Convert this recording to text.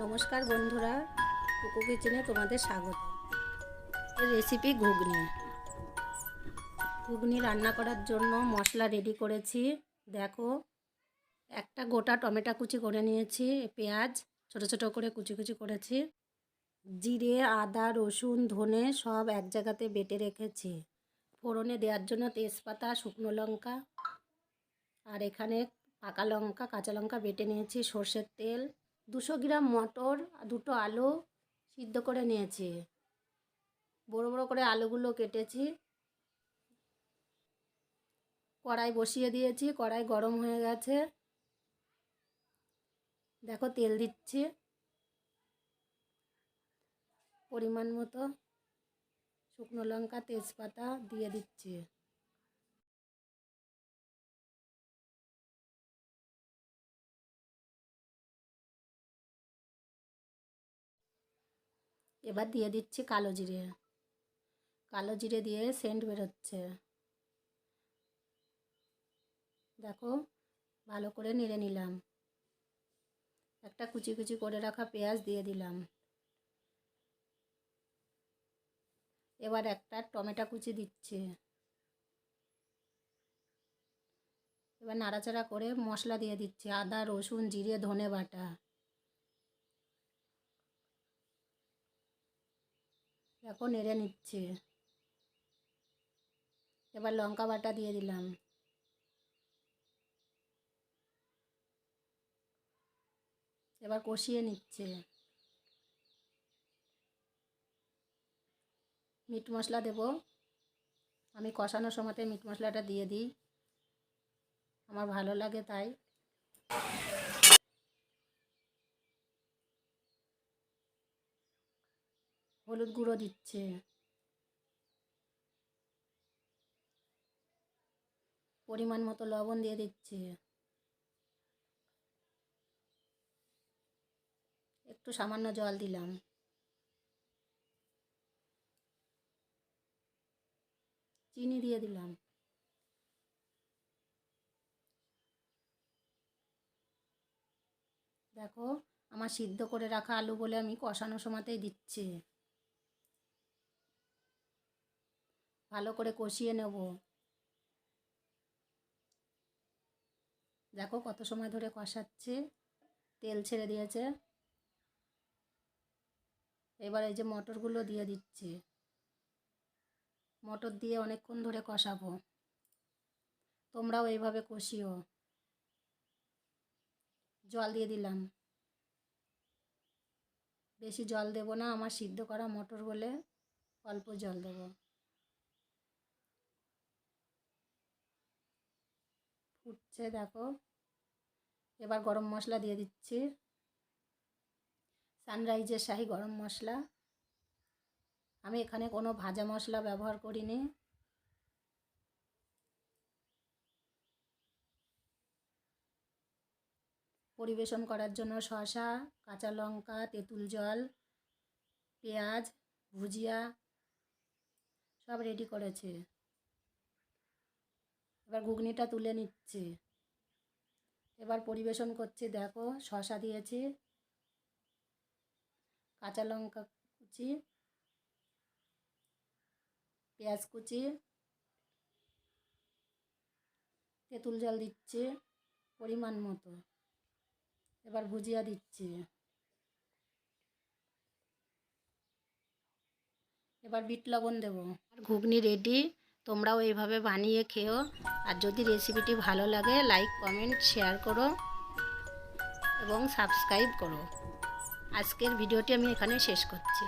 নমস্কার বন্ধুরা, কুকু কিচেনে তোমাদের স্বাগত। এর রেসিপি ঘুগনি রান্না করার জন্য মশলা রেডি করেছি। দেখো, একটা গোটা টমেটো কুচি করে নিয়েছি, পেঁয়াজ ছোট ছোট করে কুচি কুচি করেছি, জিরে, আদা, রসুন, ধনে সব এক জায়গাতে বেটে রেখেছি। ফোড়নে দেওয়ার জন্য তেজপাতা, শুকনো লঙ্কা, আর এখানে পাকা লঙ্কা, কাঁচা লঙ্কা বেটে নিয়েছি, সর্ষের তেল, 200 গ্রাম মটর, 2টো আলু সিদ্ধ করে নিয়েছি। বড় বড় করে আলুগুলো কেটেছি। কড়াই বসিয়ে দিয়েছি, কড়াই গরম হয়ে গেছে। দেখো, তেল দিচ্ছি পরিমাণ মতো, শুকনো লঙ্কা, তেজপাতা দিয়ে দিচ্ছি। এবার দিয়ে দিচ্ছি কালো জিরে। কালো জিরে দিয়ে সেন্ট বেরোচ্ছে। দেখো, ভালো করে নেড়ে নিলাম। একটা কুচি কুচি করে রাখা পেঁয়াজ দিয়ে দিলাম। এবার একটা টমেটো কুচি দিচ্ছি। এবার নাড়াচাড়া করে মশলা দিয়ে দিচ্ছি, আদা, রসুন, জিরে, ধনে বাটা। দেখো, নেড়ে নিচ্ছি। এবার লঙ্কা বাটা দিয়ে দিলাম। এবার কষিয়ে নিচ্ছে। মিট মশলা দেব। আমি কষানোর সময়তে মিট মশলাটা দিয়ে দিই, আমার ভালো লাগে তাই। হলুদ গুঁড়ো দিচ্ছে। পরিমাণ মতো লবণ দিয়ে দিচ্ছি। একটু সামান্য জল দিলাম। চিনি দিয়ে দিলাম। দেখো, আমার সিদ্ধ করে রাখা আলু বলে আমি কষানোর সময়তেই দিচ্ছি। ভালো করে কষিয়ে নেব। দেখো, কত সময় ধরে কষাচ্ছি, তেল ছেড়ে দিয়েছে। এবার এই যে মটরগুলো দিয়ে দিচ্ছি। মটর দিয়ে অনেকক্ষণ ধরে কষাবো। তোমরাও এইভাবে কষিও। জল দিয়ে দিলাম। বেশি জল দেব না, আমার সিদ্ধ করা মটর বলে অল্প জল দেব। ফুটছে দেখো। এবার গরম মশলা দিয়ে দিচ্ছি। সানরাইজের শাহী গরম মশলা। আমি এখানে কোনো ভাজা মশলা ব্যবহার করিনি। পরিবেশন করার জন্য শসা, কাঁচা লঙ্কা, তেঁতুল জল, পেঁয়াজ, ভুজিয়া সব রেডি করেছি। এবার ঘুগনিটা তুলে নিচ্ছি। এবার পরিবেশন করছি। দেখো, শসা দিয়েছি, কাঁচা লঙ্কা কুচি, পেঁয়াজ কুচি, তেঁতুল জল দিচ্ছি পরিমাণ মতো। এবার ভুজিয়া দিচ্ছি। এবার বিট লবণ দেবো। আর ঘুগনি রেডি। তোমরাও এইভাবে বানিয়ে খেও। আর যদি রেসিপিটি ভালো লাগে, লাইক, কমেন্ট, শেয়ার করো এবং সাবস্ক্রাইব করো। আজকের ভিডিওটি আমি এখানে শেষ করছি।